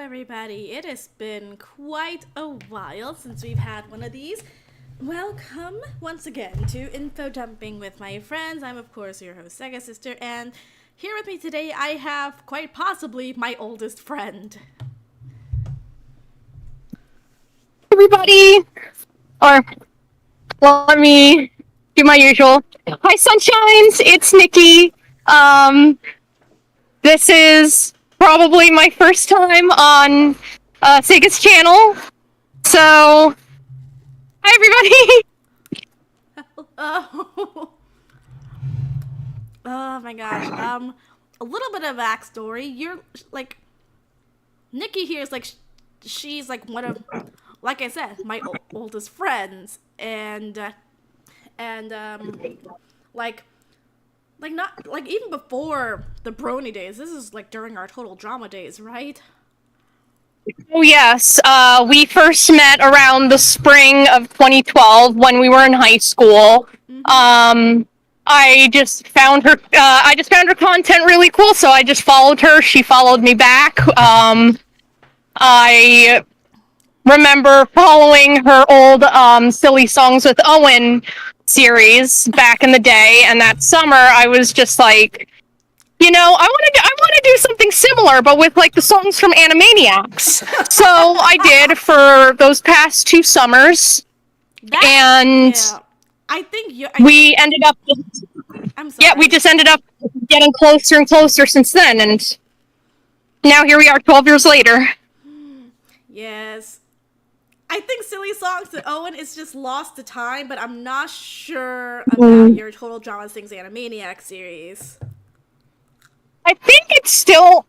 everybody. It has been quite a while since we've had one of these. Welcome once again to Infodumping with my friends. I'm, of course, your host, Sega Sister, and here with me today I have quite possibly my oldest friend. Everybody, or let me do my usual. Hi, sunshines. It's Nikki. This is probably my first time on Sega's channel. So, hi, everybody. Oh, oh my gosh. A little bit of backstory. You're like Nikki here is like she's like one of, like I said, my oldest friends, and like not like even before the Brony days. This is like during our total drama days, right? Oh yes, we first met around the spring of 2012 when we were in high school. I just found her. I just found her content really cool, so I just followed her. She followed me back. I remember following her old Silly Songs with Owen series back in the day, and that summer I was just like, I want to do something similar, but with like the songs from Animaniacs. So I did for those past 2 summers, and Yeah. I think you. we ended up. I'm sorry. Yeah, we just ended up getting closer and closer since then, and now here we are, 12 years later. Yes. I think Silly Songs to Owen is just lost to time, but I'm not sure about your Total Drama Things Animaniac series. I think it's still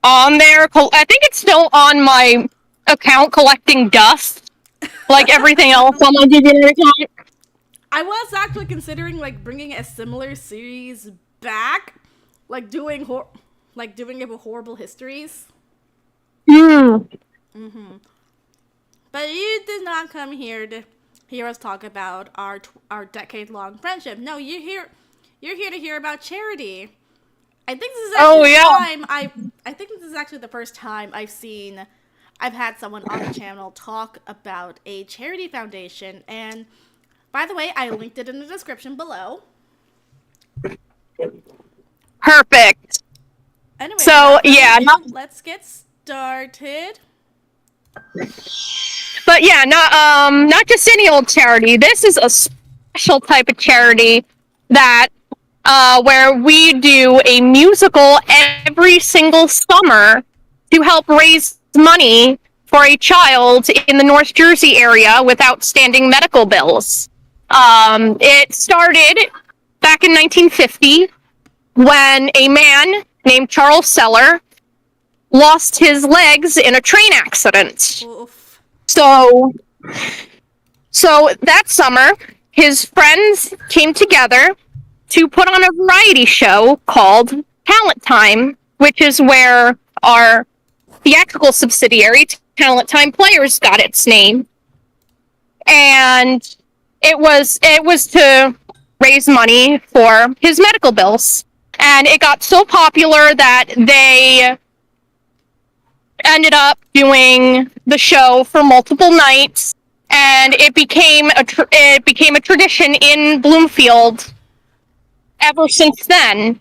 on there. I think it's still on my account collecting dust, like everything else on my DVR account. I was actually considering like bringing a similar series back, like doing doing it with Horrible Histories. But you did not come here to hear us talk about our decade-long friendship. No, you're here to hear about charity. I think this is actually I think this is actually the first time I've had someone on the channel talk about a charity foundation, and by the way, I linked it in the description below. Perfect. Anyway, so yeah, let's get started. But yeah, not just any old charity. This is a special type of charity that where we do a musical every single summer to help raise money for a child in the North Jersey area with outstanding medical bills. It started back in 1950 when a man named Charles Seller lost his legs in a train accident. Oof. So that summer, his friends came together to put on a variety show called Talent Time, which is where our theatrical subsidiary, Talent Time Players, got its name. And it was to raise money for his medical bills. And it got so popular that they ended up doing the show for multiple nights, and it became a tradition in Bloomfield ever since then.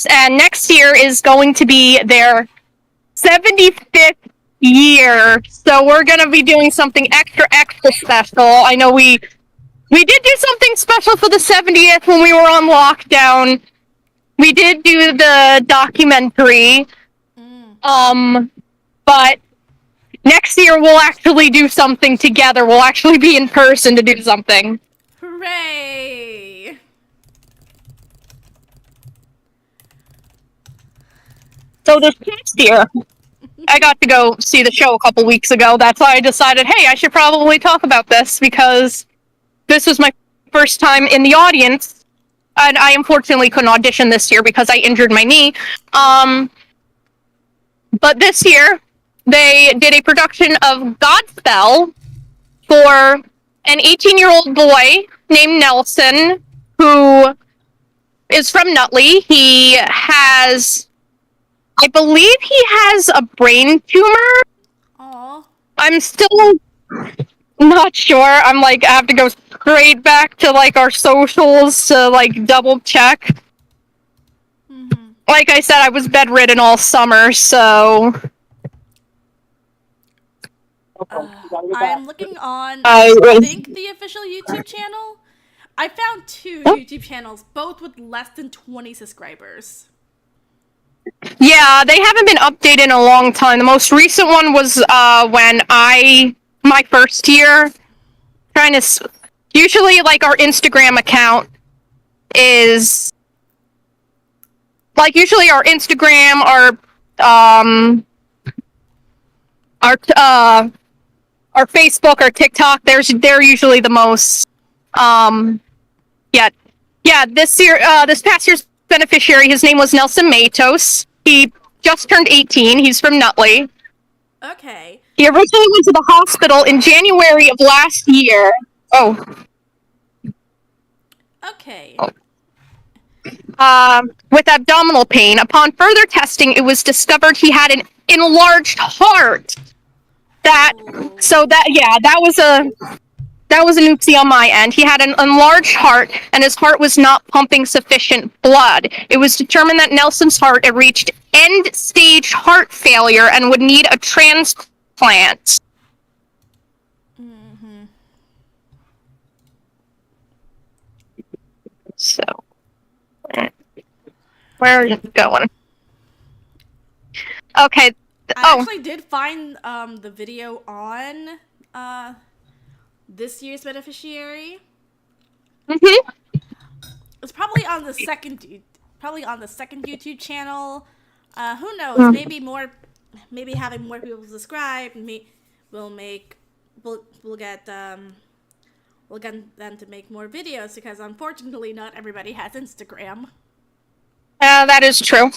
And next year is going to be their 75th year, so we're going to be doing something extra special. I know we did do something special for the 70th when we were on lockdown. We did do the documentary. But next year we'll actually do something together. We'll actually be in person to do something. Hooray! So this past year, I got to go see the show a couple weeks ago. That's why I decided, hey, I should probably talk about this, because this was my first time in the audience, and I unfortunately couldn't audition this year because I injured my knee. But this year, they did a production of Godspell for an 18-year-old boy named Nelson, who is from Nutley. He has I believe he has a brain tumor. Aw. I'm still not sure. I'm like, I have to go straight back to like our socials to like double check. Mm-hmm. Like I said, I was bedridden all summer, so I'm looking on, I I think, the official YouTube channel. I found two YouTube channels, both with less than 20 subscribers. yeah, they haven't been updated in a long time. The most recent one was when my first year trying to usually like our Instagram account is like usually our Instagram, our our Facebook, our TikTok. They're usually the most yeah this past year's beneficiary. His name was Nelson Matos. He just turned 18. He's from Nutley. Okay. He originally went to the hospital in January of last year. Oh, Okay. with abdominal pain. Upon further testing, it was discovered he had an enlarged heart. Ooh. That was an oopsie on my end. He had an enlarged heart, and his heart was not pumping sufficient blood. It was determined that Nelson's heart had reached end-stage heart failure and would need a transplant. Mm-hmm. So, where are you going? Okay. I actually did find the video on this year's beneficiary. Mm-hmm. It's probably on the second YouTube channel. Who knows? Maybe having more people subscribe will make we'll get them to make more videos, because unfortunately not everybody has Instagram. That is true.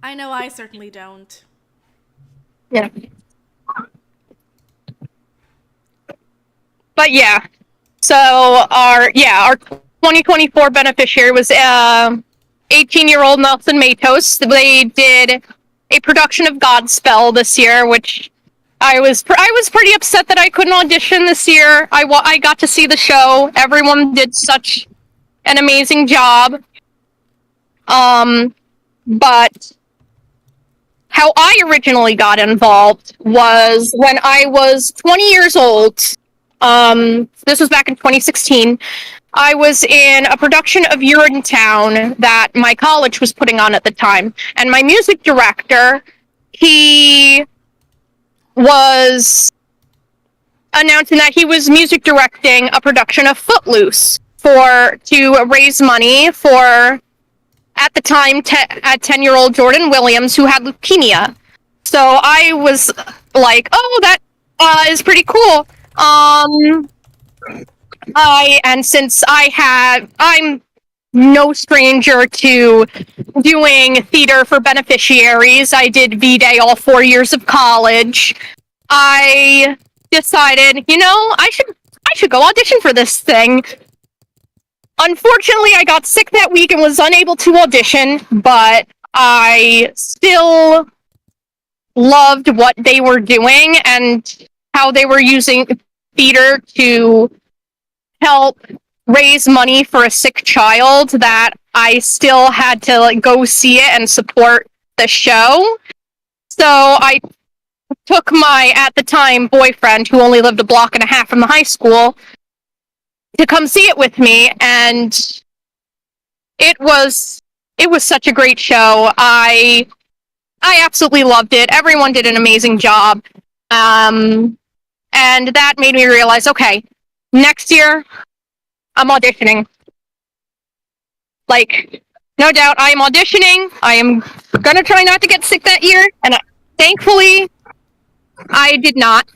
I know I certainly don't. Yeah. But yeah. So our 2024 beneficiary was 18-year-old Nelson Matos. They did a production of Godspell this year, which I was pretty upset that I couldn't audition this year. I got to see the show. Everyone did such an amazing job. But how I originally got involved was when I was 20 years old. This was back in 2016. I was in a production of Urinetown that my college was putting on at the time, and my music director, he was announcing that he was music directing a production of Footloose to raise money for, at the time, 10-year-old Jordan Williams, who had leukemia. So I was like, oh, that is pretty cool. Since I'm no stranger to doing theater for beneficiaries. I did V-Day all 4 years of college. I decided, I should go audition for this thing. Unfortunately, I got sick that week and was unable to audition, but I still loved what they were doing and how they were using theater to help raise money for a sick child, that I still had to go see it and support the show. So I took my, at the time, boyfriend, who only lived a block and a half from the high school, to come see it with me, and it was such a great show. I absolutely loved it. Everyone did an amazing job. And that made me realize, okay, next year, I'm auditioning. No doubt, I am auditioning. I am gonna try not to get sick that year, and thankfully, I did not.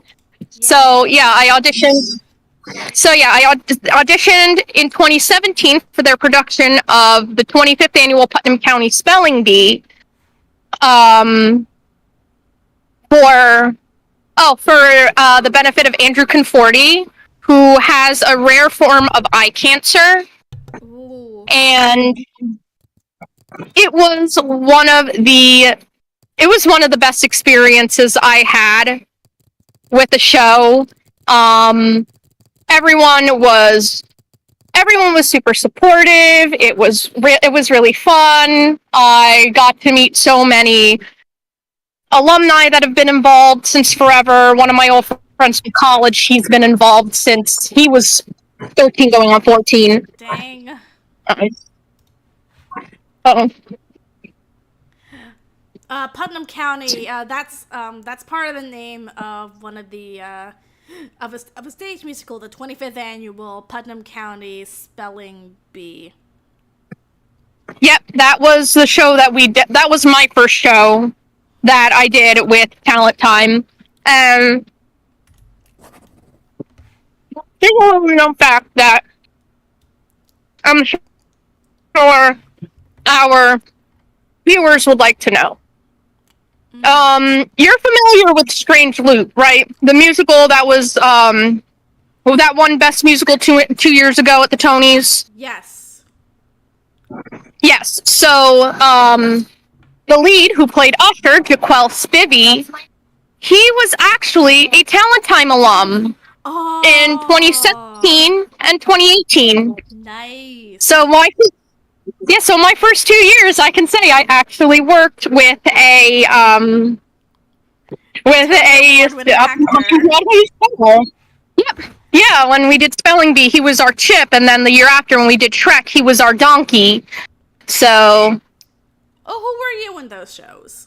So yeah, I auditioned. I auditioned in 2017 for their production of the 25th annual Putnam County Spelling Bee. For the benefit of Andrew Conforti, who has a rare form of eye cancer. Ooh. And it was one of the best experiences I had with the show. Um, everyone was super supportive. It was really fun. I got to meet so many alumni that have been involved since forever. One of my old friends from college, he's been involved since he was 13 going on 14. Dang. Uh-oh. Putnam County. That's part of the name of one of the of a stage musical, the 25th annual Putnam County Spelling Bee. Yep, that was the show that we did. That was my first show that I did with Talent Time. And there's a little known fact that I'm sure our viewers would like to know. You're familiar with Strange Loop, right? The musical that was that won Best Musical 2 years ago at the Tonys. Yes. Yes. So, the lead who played Usher, Jaquel Spivey, he was actually a Talent Time alum in 2017 and 2018. Nice. So my first 2 years, I can say I actually worked with a Yep. Yeah, when we did Spelling Bee, he was our Chip, and then the year after when we did Shrek, he was our Donkey. So. Oh, who were you in those shows?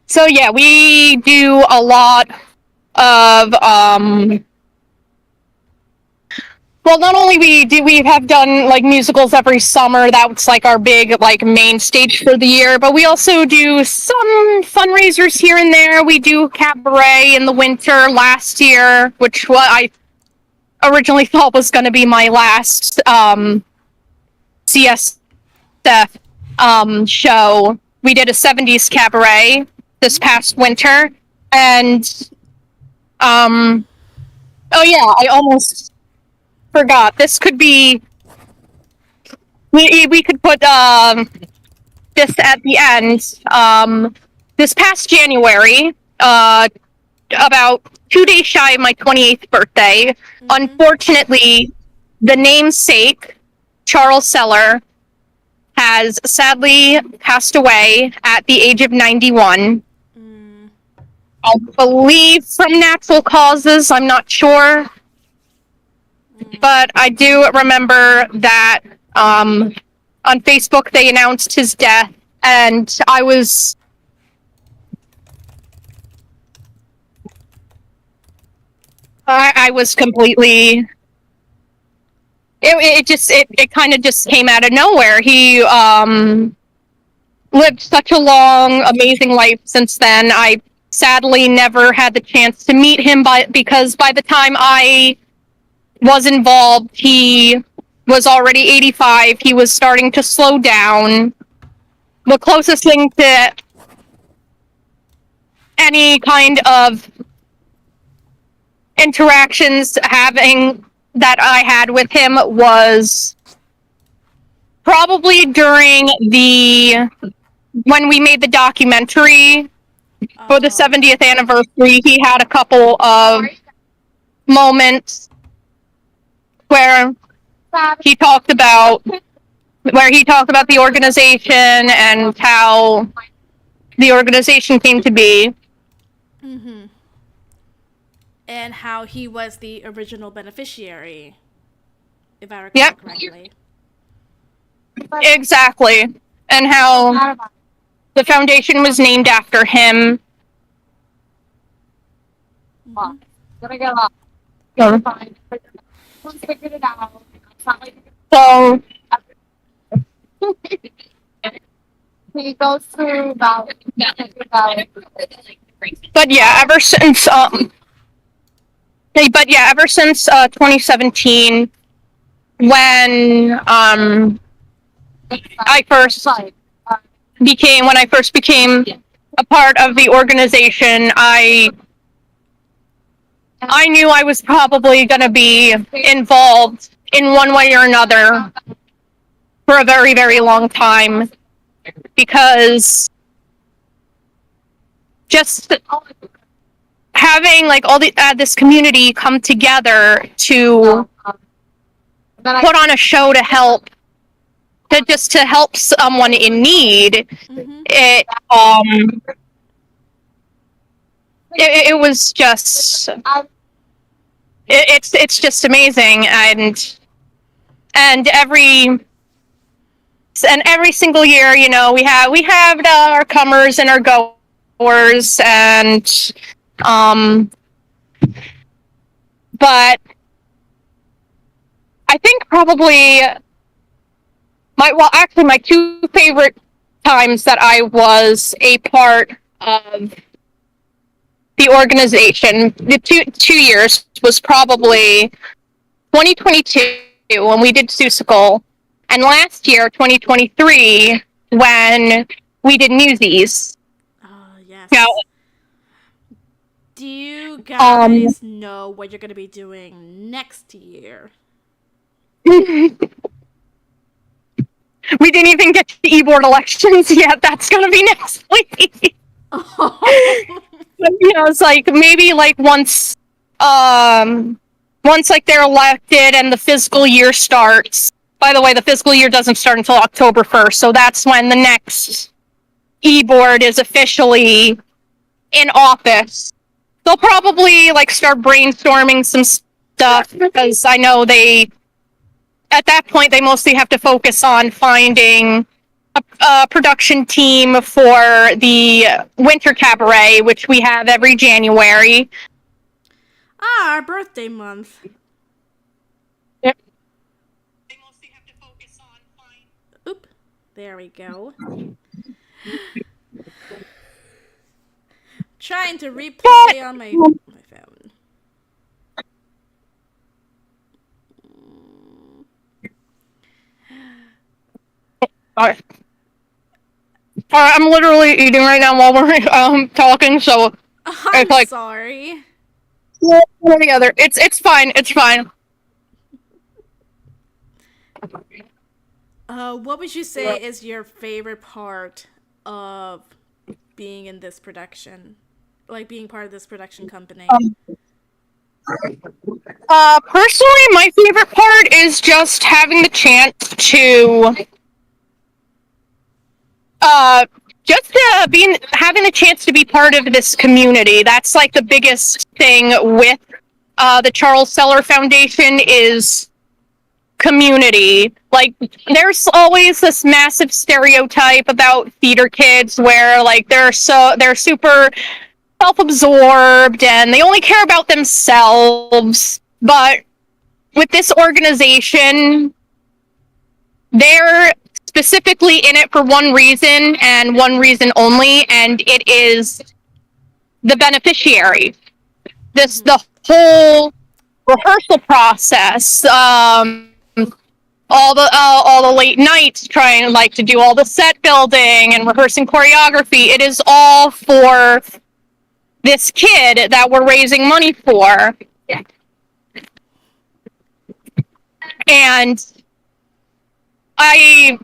So yeah, we do a lot of well, not only we have done like musicals every summer. That's like our big like main stage for the year. But we also do some fundraisers here and there. We do cabaret in the winter last year, which I originally thought was going to be my last CSF show. We did a 70s cabaret this past winter, and oh yeah, I almost forgot. This could be we could put this at the end. This past January, about 2 days shy of my 28th birthday, unfortunately, the namesake, Charles Seller, has sadly passed away at the age of 91. I believe from natural causes, I'm not sure. But I do remember that on Facebook they announced his death, and I was completely. It kind of just came out of nowhere. He lived such a long, amazing life since then. I sadly never had the chance to meet him, because by the time I was involved, he was already 85. He was starting to slow down. The closest thing to any kind of interactions that I had with him was probably during when we made the documentary for the 70th anniversary. He had a couple of moments where he talked about the organization and how the organization came to be. Mm-hmm. And how he was the original beneficiary, if I recall correctly. Exactly. And how the foundation was named after him. Mm-hmm. Figured it out. So He goes through about. But yeah, ever since 2017, when I first became a part of the organization, I knew I was probably going to be involved in one way or another for a very, very long time, because just having like all this community come together to put on a show to help someone in need, Mm-hmm. it was just it's just amazing. And every single year, you know, we have our comers and our goers, and but I think probably my two favorite times that I was a part of the organization, the two years, was probably 2022 when we did Susical, and last year, 2023, when we did Newsies. Oh, yes. Now, Do you guys know what you're going to be doing next year? we didn't even get to e-board elections yet. That's going to be next week. You know, it's like maybe like once like they're elected and the fiscal year starts. By the way, the fiscal year doesn't start until October 1st, so that's when the next e-board is officially in office. They'll probably like start brainstorming some stuff, because I know at that point they mostly have to focus on finding a production team for the Winter Cabaret, which we have every January. Ah, our birthday month. Yep. Oop. There we go. Trying to replay on my phone. Alright, I'm literally eating right now while we're talking, so I'm it's like sorry. one or the other. It's fine. It's fine. What would you say is your favorite part of being in this production? Like being part of this production company? Personally, my favorite part is just having the chance to having the chance to be part of this community. That's like the biggest thing with the Charles Seller Foundation is community. Like, there's always this massive stereotype about theater kids where like they're super self-absorbed and they only care about themselves. But with this organization, they're specifically in it for one reason and one reason only, and it is the beneficiary. The whole rehearsal process, all the late nights trying like to do all the set building and rehearsing choreography, it is all for this kid that we're raising money for. And I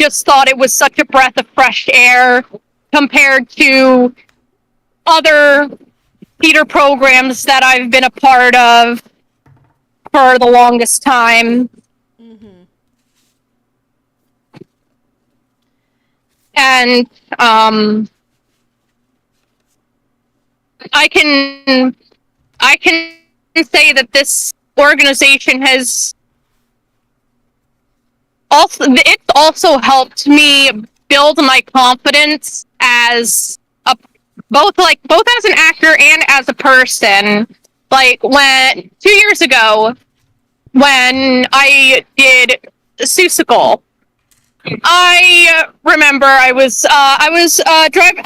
just thought it was such a breath of fresh air compared to other theater programs that I've been a part of for the longest time. Mm-hmm. And I can say that this organization has also helped me build my confidence as both as an actor and as a person. Like, when 2 years ago, when I did Susical, I remember I was driving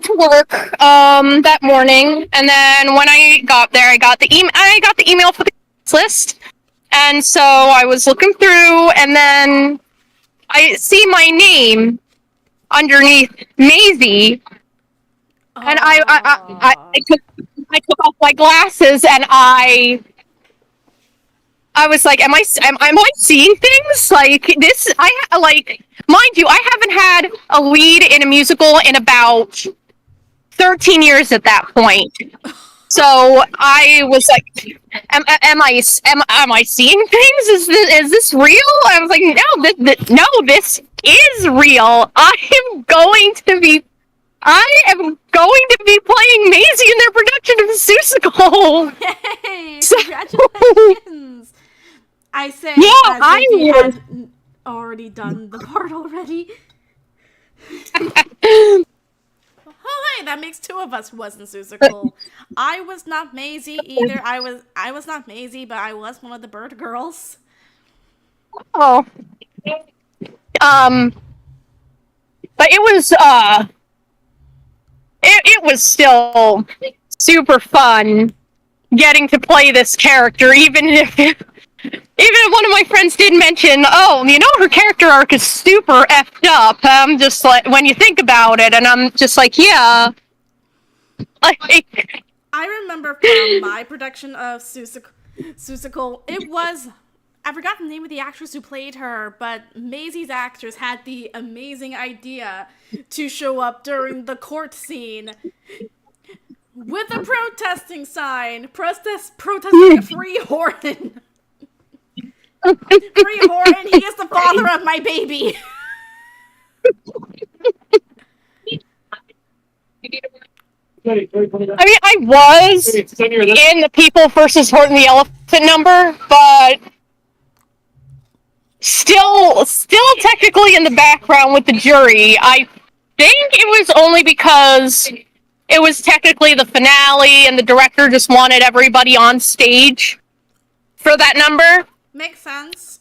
to work that morning, and then when I got there, I got the email for the list, And so I was looking through, and then I see my name underneath Maisie, and I took off my glasses, and I was like, am I seeing things like this? Mind you, I haven't had a lead in a musical in about 13 years at that point. So I was like, am I seeing things? Is this real? I was like, no, this is real. I am going to be playing Maisie in their production of Seussical. Yay! So, Congratulations! I say, yeah, as if you had already done the part already. Oh, hey, that makes two of us wasn't Seussical. I was not Maisie either. I was not Maisie, but I was one of the bird girls. Oh. But it was still super fun getting to play this character, even if one of my friends did mention, oh, her character arc is super effed up. I'm just like, when you think about it, and I'm just like, yeah. Like, I remember from my production of Seussical, it was, I forgot the name of the actress who played her, but Maisie's actress had the amazing idea to show up during the court scene with a protesting sign, protesting Free Horton. Free Horton, he is the father of my baby. I mean, I was in the People versus Horton the Elephant number, but still technically in the background with the jury. I think it was only because it was technically the finale and the director just wanted everybody on stage for that number. Makes sense.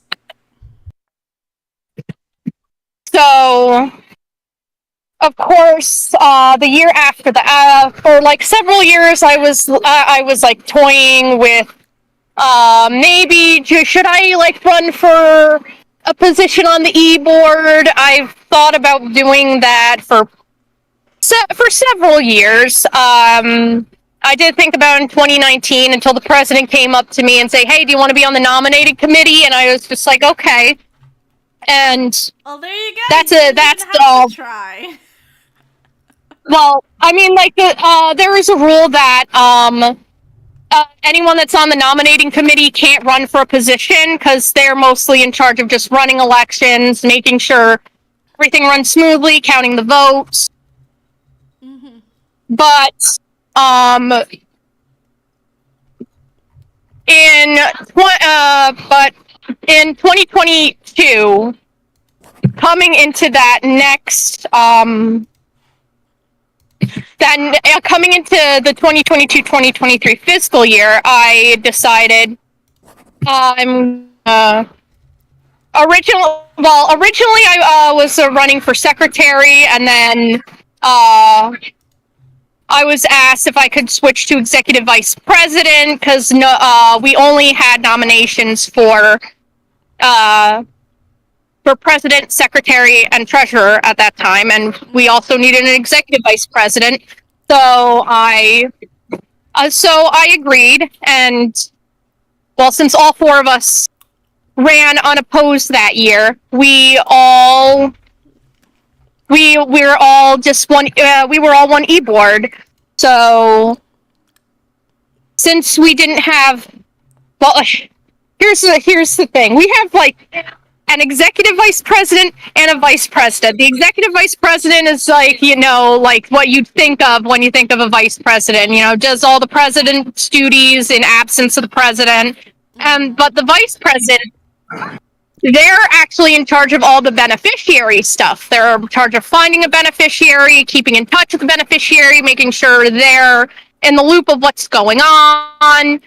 So, of course, the year after that, for like several years, I was like toying with maybe should I like run for a position on the e-board. I've thought about doing that for several years. I did think about it in 2019 until the president came up to me and say, "Hey, do you want to be on the nominating committee?" And I was just like, "Okay." And well, there you go. That's all. Try. Well, I mean, like there is a rule that anyone that's on the nominating committee can't run for a position because they're mostly in charge of just running elections, making sure everything runs smoothly, counting the votes. Mm-hmm. But in 2022, coming into that next coming into the 2022-2023 fiscal year, I decided originally I was running for secretary, and then I was asked if I could switch to executive vice president because we only had nominations for president, secretary, and treasurer at that time, and we also needed an executive vice president. So I agreed, and well, since all four of us ran unopposed that year, we were all one e-board. So since we didn't have, well, here's the thing: we have like an executive vice president and a vice president. The executive vice president is like, like what you'd think of when you think of a vice president, does all the president's duties in absence of the president. But the vice president, they're actually in charge of all the beneficiary stuff. They're in charge of finding a beneficiary, keeping in touch with the beneficiary, making sure they're in the loop of what's going on.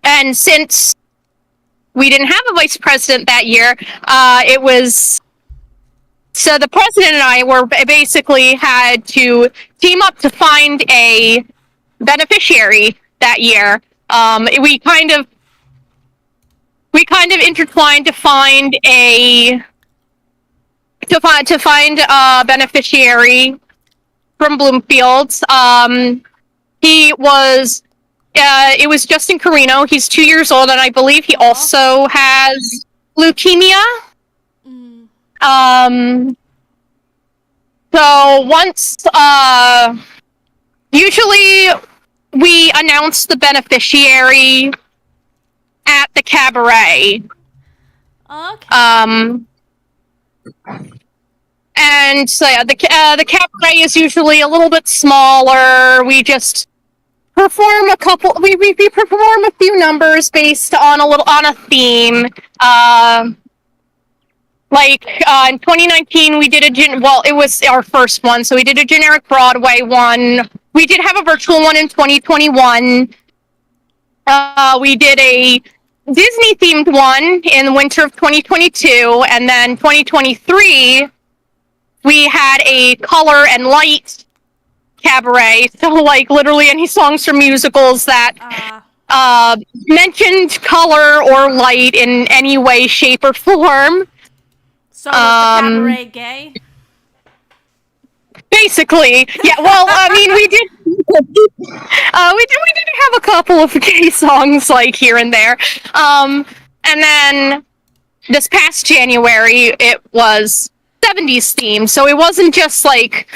And since we didn't have a vice president that year, so the president and I were basically had to team up to find a beneficiary that year. We we kind of intertwined to find a beneficiary from Bloomfield. He was it was Justin Carino. He's 2 years old, and I believe he also has leukemia. Mm. So once usually we announce the beneficiary at the cabaret. Okay. And so yeah, the cabaret is usually a little bit smaller. We just perform a couple. We perform a few numbers based on a theme. In 2019, we did it was our first one, so we did a generic Broadway one. We did have a virtual one in 2021. We did a Disney themed one in the winter of 2022, and then 2023 we had a color and light cabaret. So literally any songs from musicals that mentioned color or light in any way, shape, or form. So was the cabaret gay? Basically, yeah. Well, I mean, we did have a couple of gay songs here and there. And then this past January, it was 70s themed, so it wasn't just it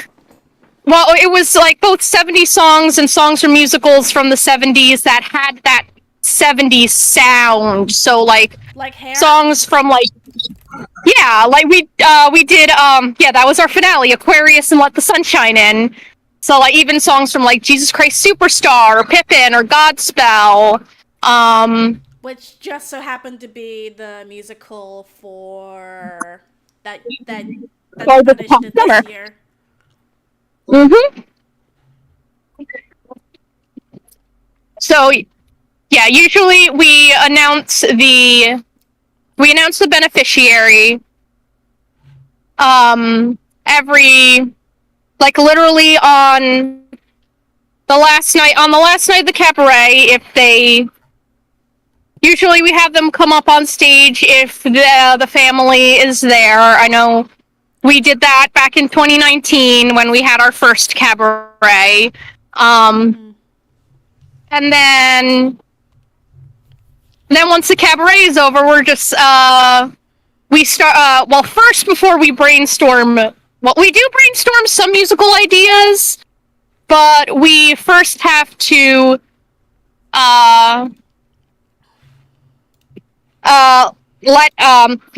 was both 70s songs and songs from musicals from the 70s that had that 70s sound. So like Hair? songs from yeah, we did that was our finale, Aquarius and Let the Sunshine In. So even songs from Jesus Christ Superstar or Pippin or Godspell. Which just so happened to be the musical for that finished this year. Mm-hmm. So yeah, usually we announce the beneficiary every literally on the last night of the cabaret. If they usually we have them come up on stage if the family is there. I know we did that back in 2019 when we had our first cabaret. And then once the cabaret is over, we're just we start first before we brainstorm. Well, we do brainstorm some musical ideas, but we first have to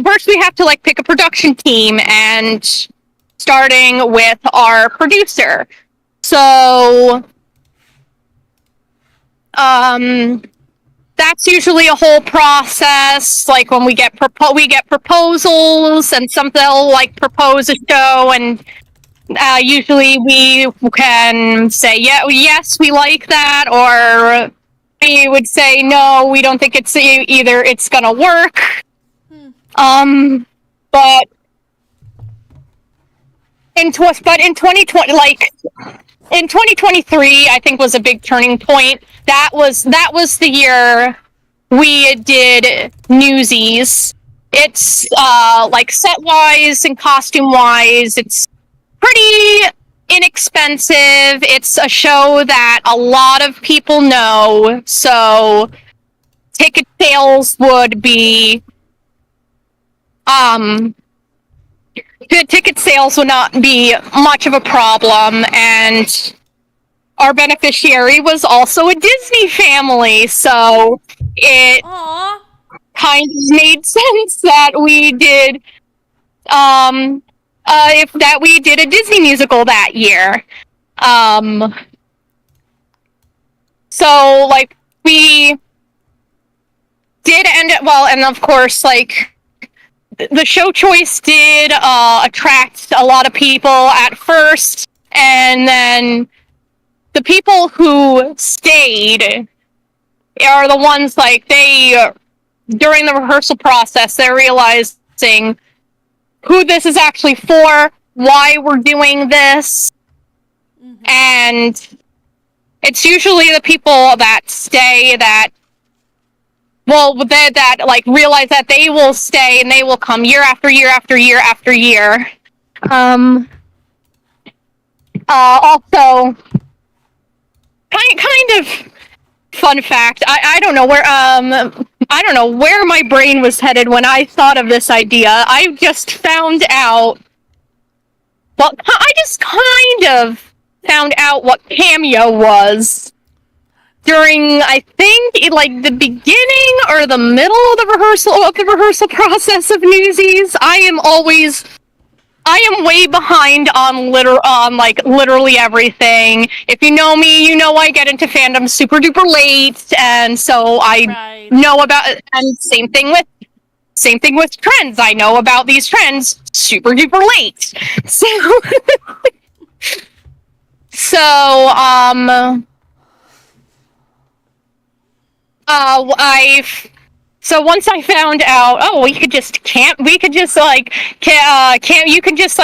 first we have to pick a production team, and starting with our producer. So that's usually a whole process. When we get proposals, and something they'll propose a show, and usually we can say yes, we like that, or we would say no, we don't think it's either it's gonna work. But in 2020, in 2023, I think was a big turning point. That was the year we did Newsies. It's set wise and costume wise, it's pretty inexpensive. It's a show that a lot of people know, so ticket sales would be good. Ticket sales would not be much of a problem, and our beneficiary was also a Disney family, so it kind of made sense that we did we did a Disney musical that year. So we did end it well, and of course the show choice did attract a lot of people at first, and then the people who stayed are the ones they during the rehearsal process they're realizing who this is actually for, why we're doing this, and it's usually the people that stay that well, that like realize that they will stay and they will come year after year after year after year. Also, kind of fun fact. I don't know where I don't know where my brain was headed when I thought of this idea. I just found out. Well, I just kind of found out what Cameo was during, I think, like the beginning or the middle of the rehearsal process of Newsies. I am way behind on literally everything. If you know me, you know I get into fandom super duper late, and so I know about it. And same thing with trends. I know about these trends super duper late. So once I found out, oh, you could just like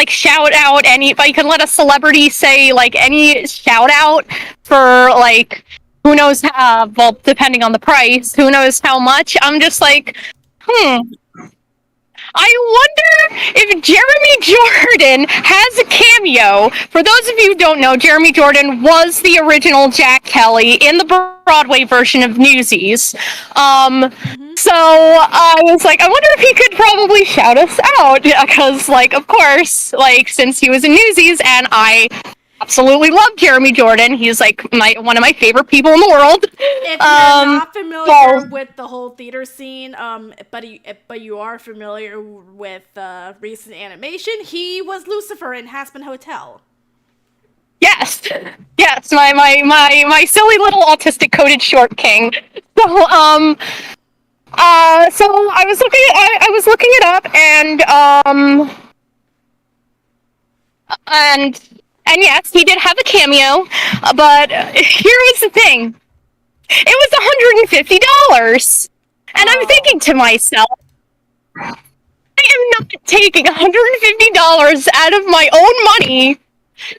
shout out you can let a celebrity say like any shout out for like who knows well, depending on the price, who knows how much. I'm just like, I wonder if Jeremy Jordan has a cameo. For those of you who don't know, Jeremy Jordan was the original Jack Kelly in the Broadway version of Newsies. So I was like, I wonder if he could probably shout us out, because, like, of course, like, since he was in Newsies, and I absolutely love Jeremy Jordan. He's like one of my favorite people in the world. If you're not familiar with the whole theater scene, but you are familiar with recent animation, he was Lucifer in Hazbin Hotel. Yes, my silly little autistic coded short king. So I was looking it up, and yes, he did have a cameo, but here was the thing. It was $150. And I'm thinking to myself, I am not taking $150 out of my own money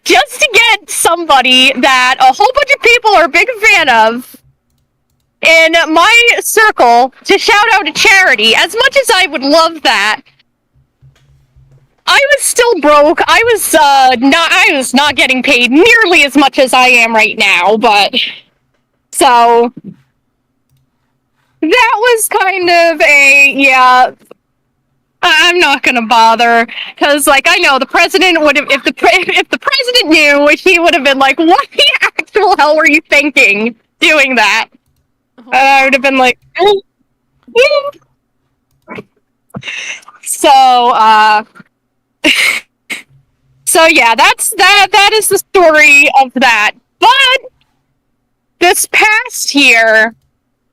just to get somebody that a whole bunch of people are a big fan of in my circle to shout out a charity. As much as I would love that, I was still broke. I was not getting paid nearly as much as I am right now, but so that was kind of I'm not gonna bother, because like I know the president would have, if the president knew, he would have been like, what the actual hell were you thinking doing that? I would have been like, so so yeah, that is the story of that. But this past year,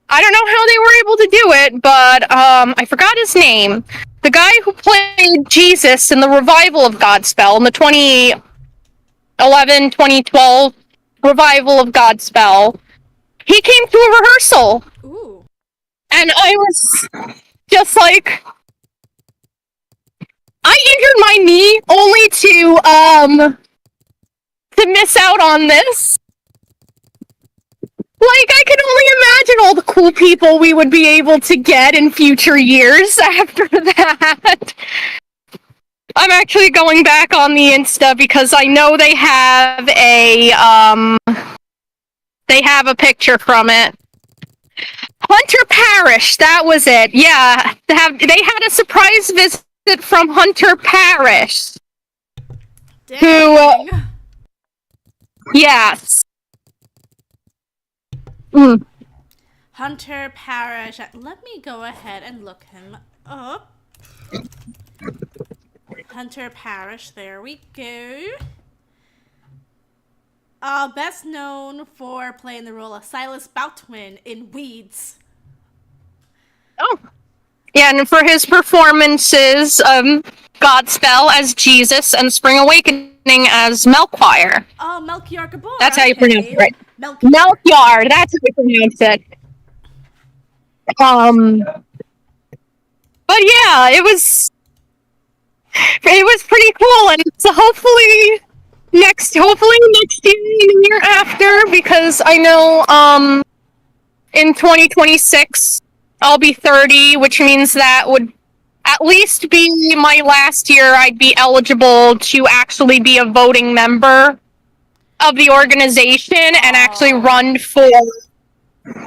I don't know how they were able to do it, but I forgot his name. The guy who played Jesus in the revival of Godspell, in the 2011-2012 revival of Godspell, he came to a rehearsal. Ooh. And I was just like, I injured my knee only to miss out on this. Like, I can only imagine all the cool people we would be able to get in future years after that. I'm actually going back on the Insta because I know they have a picture from it. Hunter Parrish, that was it. Yeah, they had a surprise visit from Hunter Parrish. Dang. Who, yes. Hunter Parrish. Let me go ahead and look him up. Hunter Parrish, there we go. Best known for playing the role of Silas Boutwin in Weeds. Oh. Yeah, and for his performances of Godspell as Jesus and Spring Awakening as Melchior. Oh, Melchior Gabor. That's how you pronounce it, right? Melchior, that's how you pronounce it. But yeah, it was pretty cool, and so hopefully next year and the year after, because I know in 2026 I'll be 30, which means that would at least be my last year I'd be eligible to actually be a voting member of the organization and actually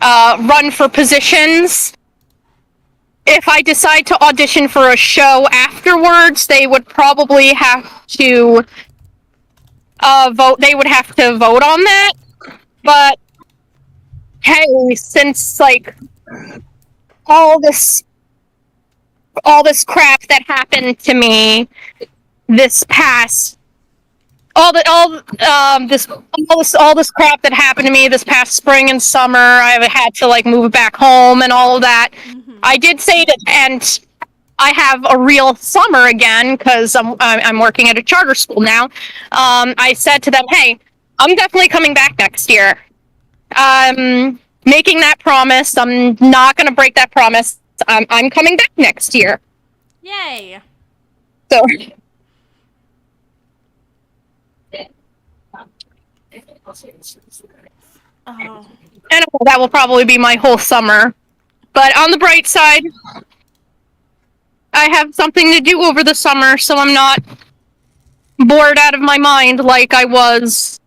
Oh. run for positions. If I decide to audition for a show afterwards, they would probably have to vote. They would have to vote on that. But hey, since like all this crap that happened to me this past all this crap that happened to me this past spring and summer, I had to like move back home and all of that. I did say that, and I have a real summer again because I'm working at a charter school now. I said to them, "Hey, I'm definitely coming back next year. I'm making that promise. I'm not going to break that promise. I'm coming back next year." Yay. So. Oh. And that will probably be my whole summer. But on the bright side, I have something to do over the summer, so I'm not bored out of my mind like I was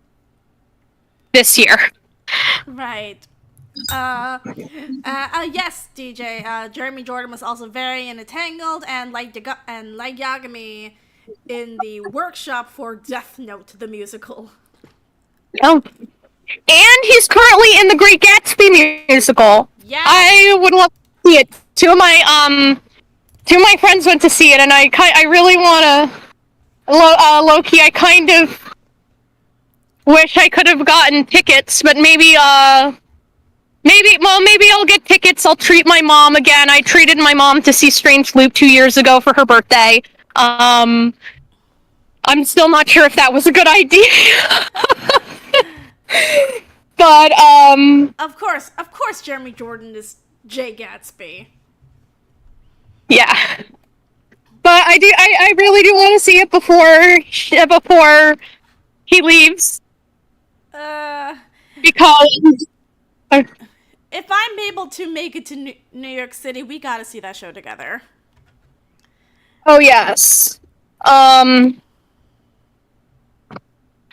this year. Right. Yes, DJ. Jeremy Jordan was also very entangled, and like Yagami in the workshop for Death Note, the musical. Oh. And he's currently in the Great Gatsby musical. Yeah. I would love to see it. Two of my friends went to see it, and I really want to. Low-key, I kind of wish I could have gotten tickets, but maybe I'll get tickets. I'll treat my mom again. I treated my mom to see Strange Loop 2 years ago for her birthday. I'm still not sure if that was a good idea. But, Of course, Jeremy Jordan is Jay Gatsby. Yeah. But I really do want to see it before he leaves. Because... if I'm able to make it to New York City, we gotta see that show together. Oh, yes.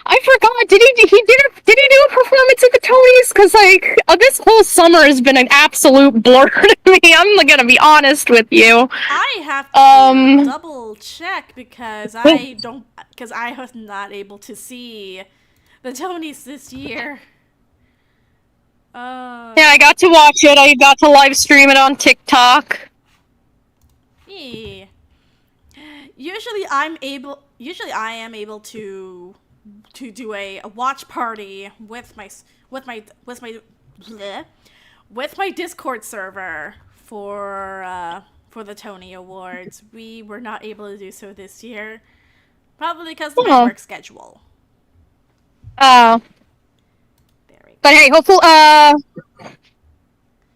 I forgot. Did he do a performance at the Tonys? Because like this whole summer has been an absolute blur to me. I'm gonna be honest with you. I have to double check because I was not able to see the Tonys this year. Yeah, I got to watch it. I got to live stream it on TikTok. Yeah. Usually I am able to do a watch party with my Discord server for the Tony Awards. We were not able to do so this year, probably because of my work schedule. Oh. But hey, hopefully,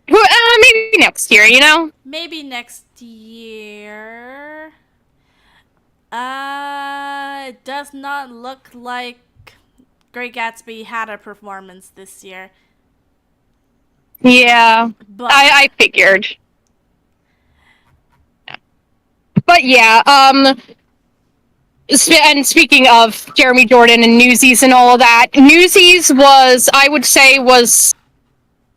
maybe next year, you know? Maybe next year. It does not look like Great Gatsby had a performance this year. Yeah, but I figured. But yeah, and speaking of Jeremy Jordan and Newsies and all of that, Newsies was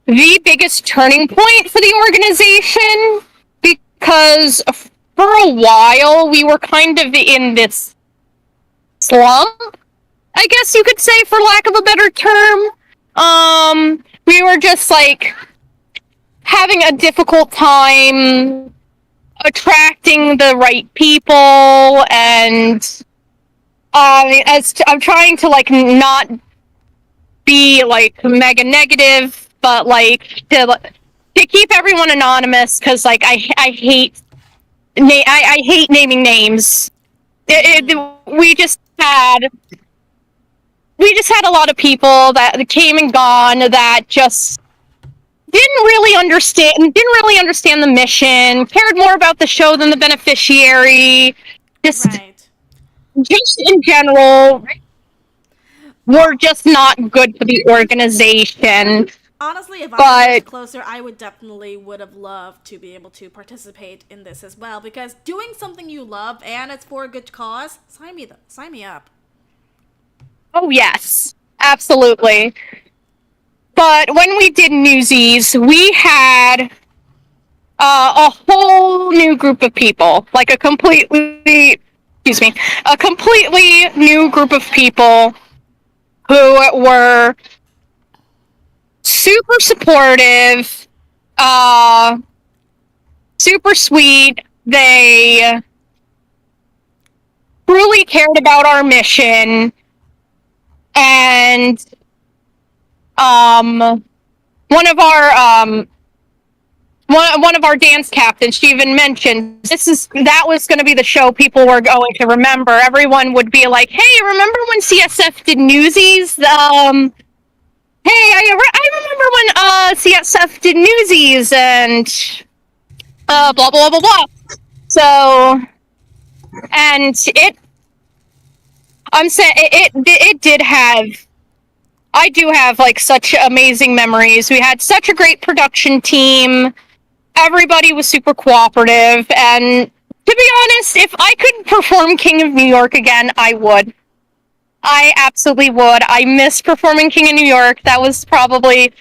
the biggest turning point for the organization because for a while we were kind of in this slump, I guess you could say, for lack of a better term. We were just like having a difficult time attracting the right people, and I'm trying to like not be like mega negative, but like to keep everyone anonymous because like I hate naming names. We just had a lot of people that came and gone that just didn't really understand the mission, cared more about the show than the beneficiary. Just in general, were just not good for the organization. Honestly, if I But lived closer, I would have loved to be able to participate in this as well. Because doing something you love and it's for a good cause, sign me up. oh yes, absolutely. But when we did Newsies, we had a whole new group of people, like excuse me, a completely new group of people who were super supportive, uh, super sweet. They truly cared about our mission, and um, one of our one of our dance captains, she even mentioned that was going to be the show people were going to remember. Everyone would be like, "Hey, remember when CSF did Newsies? Hey, I remember when CSF did Newsies and blah blah blah blah." So, and I'm saying it did have. I do have like such amazing memories. We had such a great production team. Everybody was super cooperative, and to be honest, if I could perform King of New York again, I would. I absolutely would. I miss performing King of New York. That was probably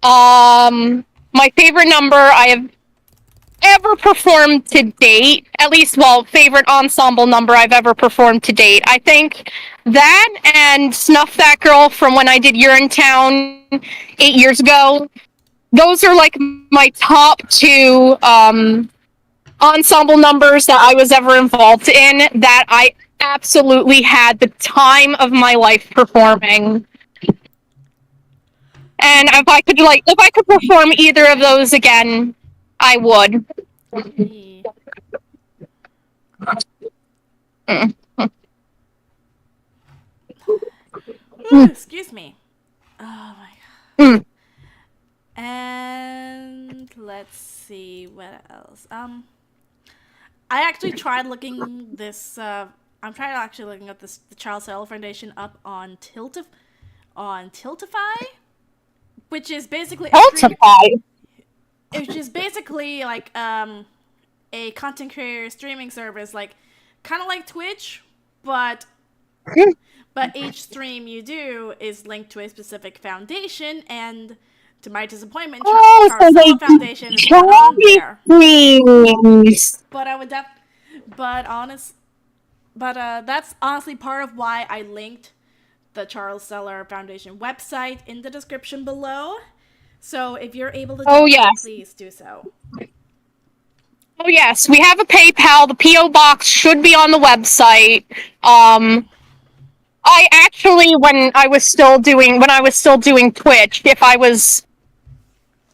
my favorite number I have ever performed to date. At least, well, favorite ensemble number I've ever performed to date. I think that and Snuff That Girl from when I did Urinetown 8 years ago. Those are like my top two ensemble numbers that I was ever involved in that I absolutely had the time of my life performing. And if I could perform either of those again, I would. Yeah. Ooh, excuse me. Oh my god. And let's see what else. I actually tried looking this. I'm trying to actually looking up the Charles Sell Foundation up on Tiltify, which is basically Ultify. which is basically like a content creator streaming service, like kind of like Twitch, but each stream you do is linked to a specific foundation, and to my disappointment, Oh, Charles so they Sell Foundation is not on there. streams. But I would but honest, but that's honestly part of why I linked the Charles Seller Foundation website in the description below. So if you're able to do Yes. so, please do so. Oh yes, we have a PayPal. The PO box should be on the website. I actually, when I was still doing Twitch, if I was,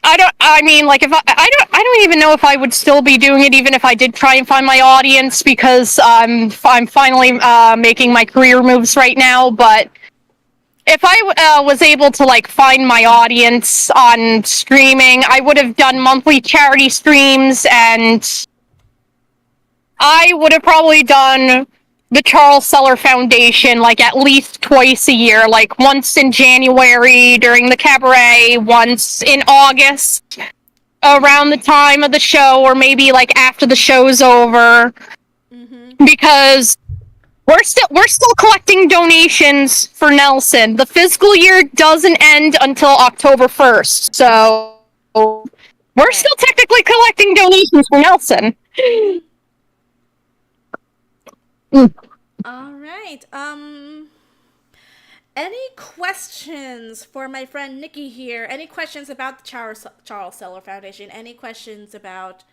I mean, like if I don't even know if I would still be doing it, even if I did try and find my audience, because I'm finally making my career moves right now. But if I was able to like find my audience on streaming, I would have done monthly charity streams, and I would have probably done the Charles Seller Foundation like at least twice a year, like once in January during the cabaret, once in August around the time of the show, or maybe like after the show's over, because we're still collecting donations for Nelson. The fiscal year doesn't end until October 1st, so we're still technically collecting donations for Nelson. All right. Any questions for my friend Nikki here? Any questions about the Charles Seller Foundation? Any questions about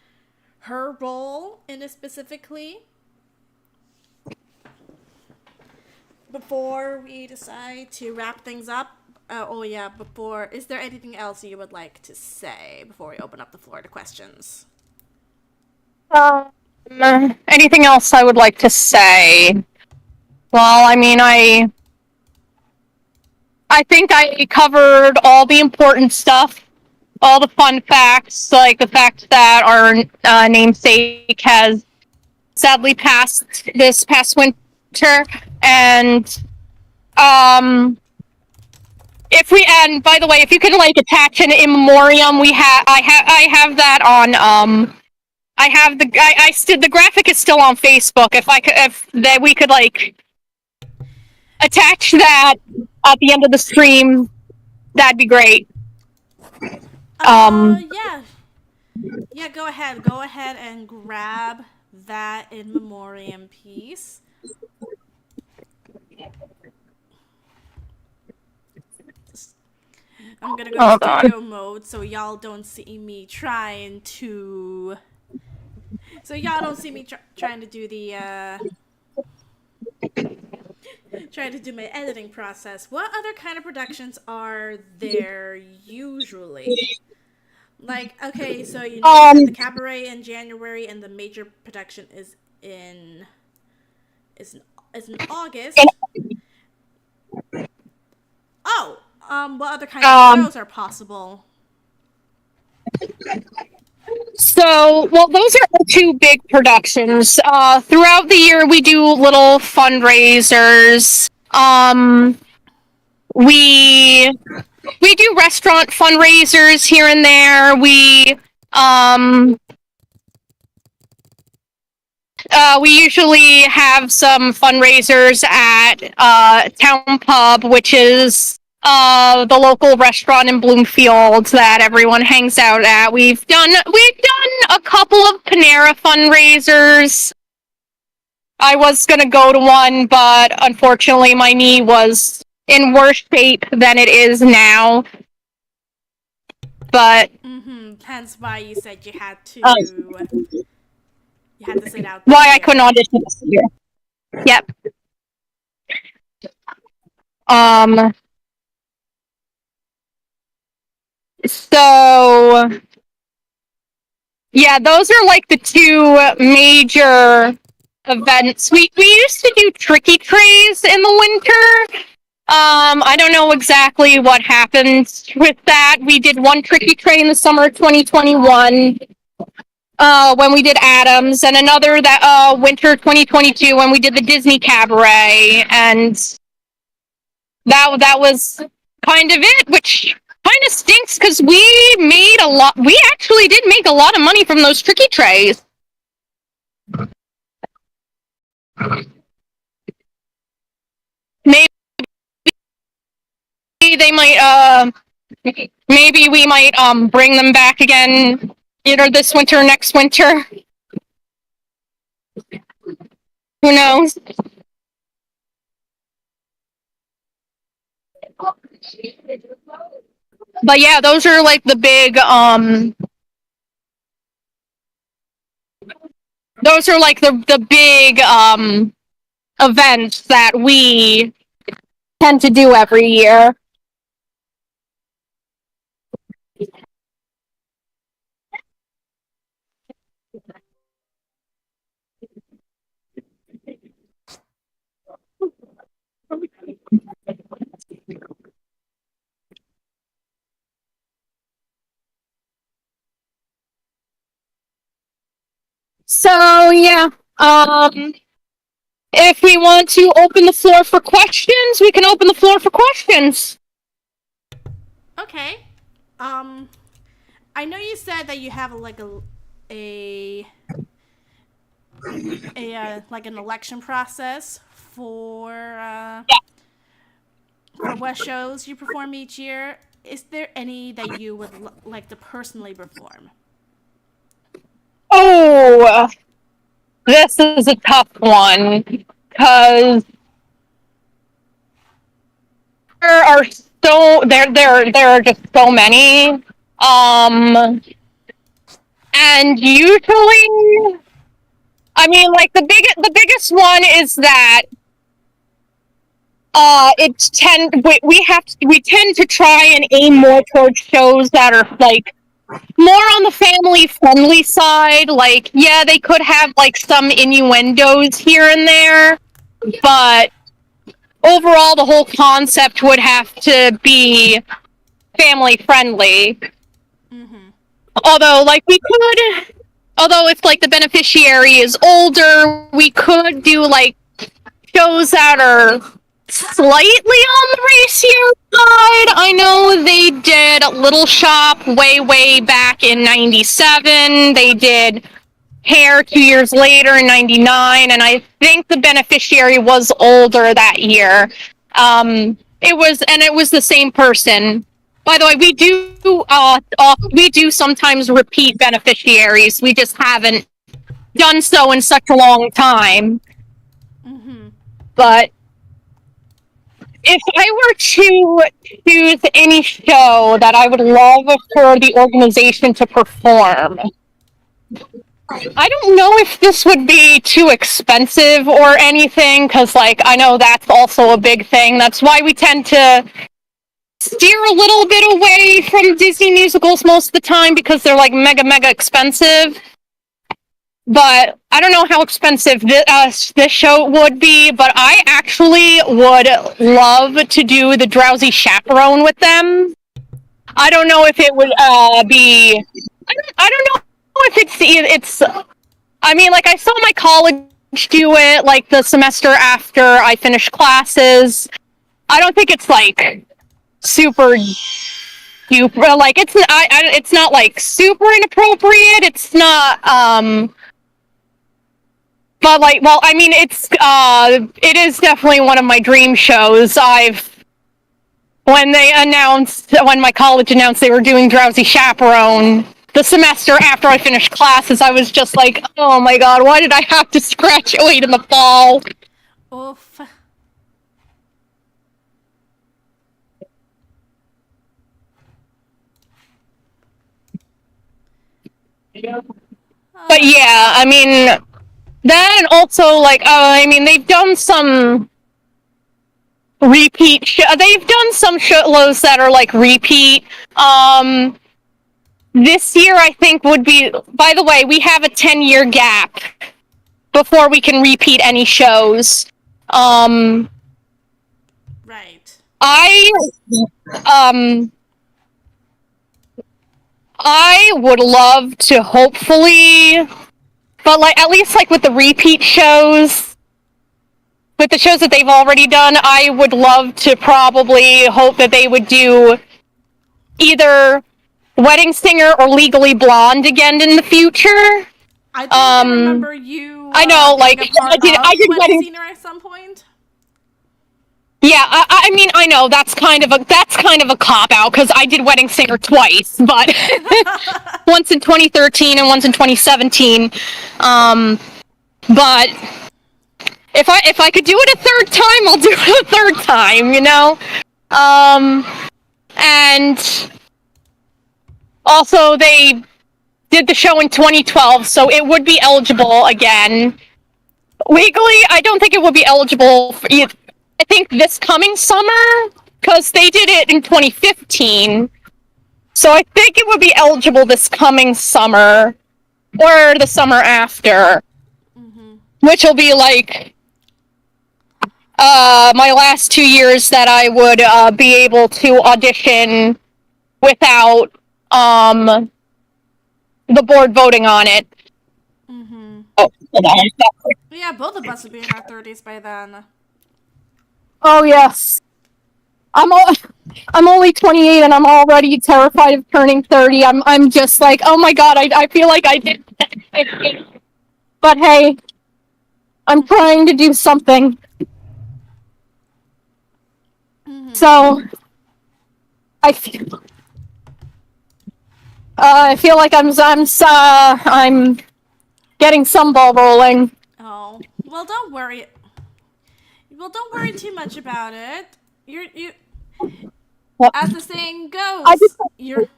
her role in it specifically? Before we decide to wrap things up, is there anything else you would like to say before we open up the floor to questions? Anything else I would like to say? Well, I mean, I think I covered all the important stuff, all the fun facts, like the fact that our namesake has sadly passed this past winter, and If we, and by the way, if you can like attach an in memoriam, I have that on I have I still the graphic is still on Facebook. If I could, if that we could like attach that at the end of the stream, that'd be great. Yeah. Yeah, go ahead. Go ahead and grab that in memoriam piece. I'm gonna go to Hold on. studio mode so y'all don't see me trying to. So y'all don't see me trying to do the trying to do my editing process. What other kind of productions are there usually? Like, okay, so you know you said the cabaret in January and the major production is in, is in August. Oh, what other kind of shows are possible? So, well, those are the two big productions. Throughout the year, we do little fundraisers. We do restaurant fundraisers here and there. We usually have some fundraisers at Town Pub, which is the local restaurant in Bloomfield that everyone hangs out at. We've done a couple of Panera fundraisers. I was gonna go to one, but unfortunately my knee was in worse shape than it is now. But Hence why you said you had to sit out. Why I couldn't audition this year. Yep. So yeah, those are like the two major events. We used to do tricky trays in the winter. I don't know exactly what happened with that. We did one tricky tray in the summer of 2021. When we did Adams, and another that winter 2022 when we did the Disney Cabaret, and that was kind of it, which kind of stinks because we made a lot. We actually did make a lot of money from those tricky trays. Maybe they might maybe we might bring them back again either this winter or next winter. Who knows? But yeah, those are like the big those are like the big events that we tend to do every year. So yeah, if we want to open the floor for questions, we can open the floor for questions. Okay. I know you said that you have like a like an election process for what shows you perform each year. Is there any that you would like to personally perform? Oh, this is a tough one because there are just so many. And usually, I mean, like the biggest one is that we tend to try and aim more towards shows that are like more on the family friendly side. Like, yeah, they could have like some innuendos here and there, but overall the whole concept would have to be family friendly. Although if like the beneficiary is older, we could do like shows that are slightly on the racier side. I know they did Little Shop way back in 97. They did Hair 2 years later in 99, and I think the beneficiary was older that year. It was the same person. By the way, we do sometimes repeat beneficiaries. We just haven't done so in such a long time. But if I were to choose any show that I would love for the organization to perform, I don't know if this would be too expensive or anything, because, like, I know that's also a big thing. That's why we tend to steer a little bit away from Disney musicals most of the time, because they're, like, mega expensive. But I don't know how expensive this show would be, but I actually would love to do The Drowsy Chaperone with them. I don't know if it would be... I don't know if it's... I mean, like, I saw my college do it, like, the semester after I finished classes. I don't think it's, like, super... like, it's not, like, super inappropriate. It's not, but, like, well, I mean, it is definitely one of my dream shows. When my college announced they were doing Drowsy Chaperone the semester after I finished classes, I was just like, oh my god, why did I have to graduate in the fall? Oof. But yeah, I mean, that, and also, like, I mean, they've done some repeat they've done some shows that are, like, repeat. This year, I think, would be... By the way, we have a 10-year gap before we can repeat any shows. Right. I would love to hopefully... But, like, at least, like, with the repeat shows... With the shows that they've already done, I would love to probably hope that they would do either Wedding Singer or Legally Blonde again in the future. I think I remember you. I know, like, I did Wedding Singer at some point. Yeah, I mean, I know that's kind of a cop out, because I did Wedding Singer twice, but once in 2013 and once in 2017. But if I could do it a third time, I'll do it a third time, you know. And also they did the show in 2012, so it would be eligible again. Legally, I don't think it would be eligible for I think this coming summer, because they did it in 2015. So I think it would be eligible this coming summer, or the summer after, which will be, like, my last 2 years that I would be able to audition without the board voting on it. Oh, hold on. Yeah, both of us would be in our 30s by then. Oh yes, I'm only 28 and I'm already terrified of turning 30. I'm just like, oh my god, I feel like I did. But hey, I'm trying to do something. So I feel like I'm getting some ball rolling. Oh, well, don't worry. Well, don't worry too much about it. You as the saying goes, you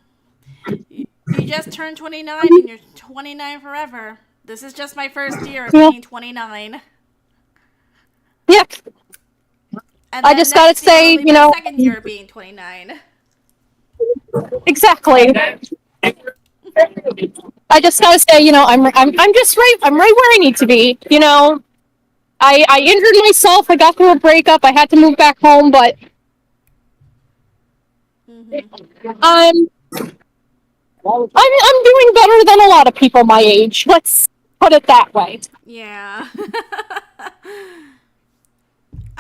just turned 29 and you're 29 forever. This is just my first year of being 29. Yeah. And I just gotta say, you know, second year of being 29. Exactly. I just gotta say, you know, I'm just right. I'm right where I need to be. You know, I injured myself. I got through a breakup. I had to move back home, but I'm doing better than a lot of people my age. Let's put it that way. Yeah.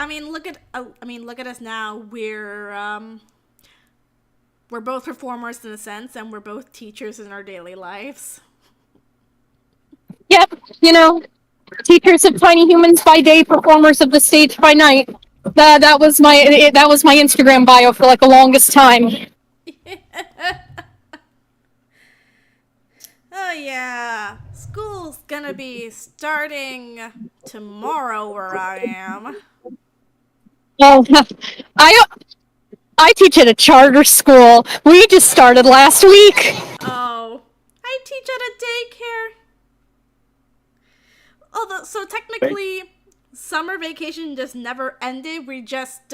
look at us now. We're both performers in a sense, and we're both teachers in our daily lives. Yep, teachers of tiny humans by day, performers of the stage by night. That was my Instagram bio for like the longest time. Oh yeah, school's gonna be starting tomorrow where I am. Oh, I I teach at a charter school. We just started last week. Oh, I teach at a daycare. Although, so technically, summer vacation just never ended. We just,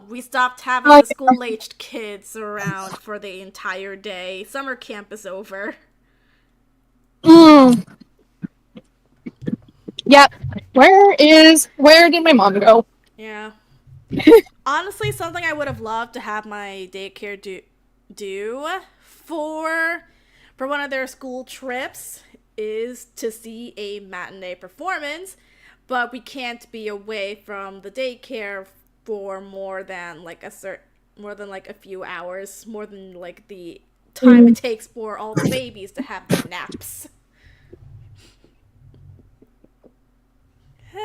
we stopped having the school-aged kids around for the entire day. Summer camp is over. Mm. Yep. Where did my mom go? Yeah. Honestly, something I would have loved to have my daycare do for one of their school trips is to see a matinee performance, but we can't be away from the daycare for more than like a few hours, more than like the time it takes for all the babies to have their naps.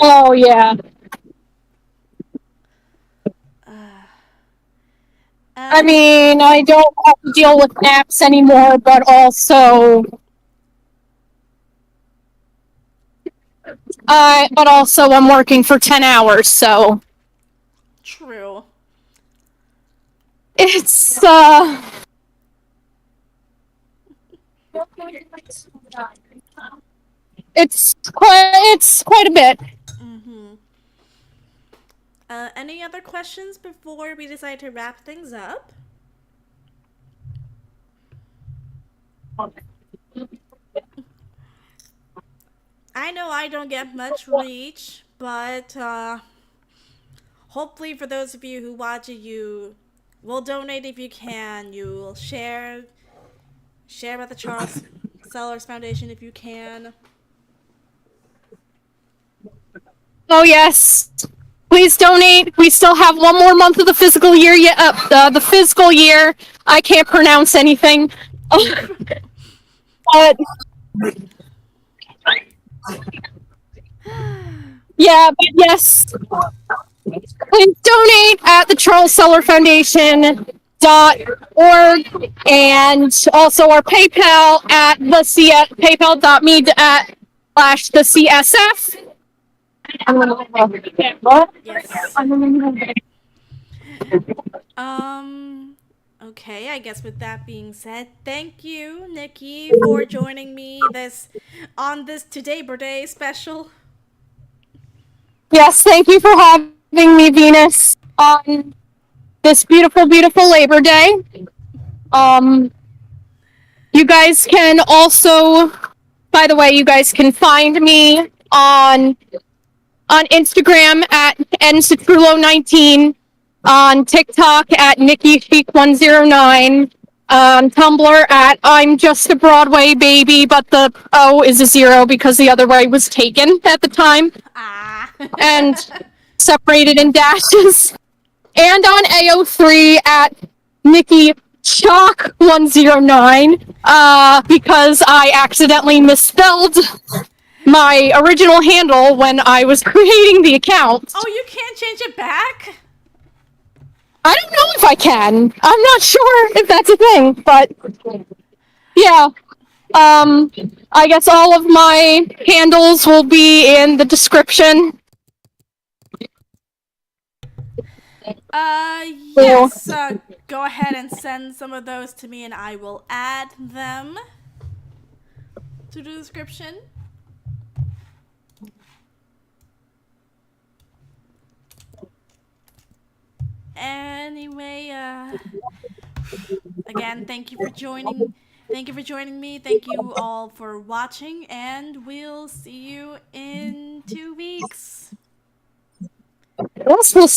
Oh yeah. I mean, I don't have to deal with apps anymore, but also I'm working for 10 hours, so True. it's it's quite a bit. Mm-hmm. Any other questions before we decide to wrap things up? I know I don't get much reach, but hopefully for those of you who watch it, you will donate if you can. You'll share with the Charles Sellers Foundation if you can. Oh yes. Please donate. We still have one more month of the fiscal year yet. The fiscal year. I can't pronounce anything. But yeah, but yes. Please donate at the Charles Seller Foundation.org and also our PayPal at paypal.me / the CSF. Yes. Okay, I guess with that being said, thank you, Nikki, for joining me on this Today Birthday special. Yes, thank you for having me, Venus, on this beautiful, beautiful Labor Day. You guys can also, by the way, you guys can find me on Instagram at ncitrulo19, on TikTok at NikkiChic109, on Tumblr at I'm Just a Broadway Baby, but the O is a 0 because the other way was taken at the time. And separated in dashes. And on AO3 at NikkiChic109, because I accidentally misspelled my original handle when I was creating the account. Oh, you can't change it back? I don't know if I can. I'm not sure if that's a thing, but yeah. I guess all of my handles will be in the description. Yes, go ahead and send some of those to me and I will add them to the description. Anyway, again, thank you for joining. Thank you for joining me. Thank you all for watching, and we'll see you in 2 weeks. Yes, we'll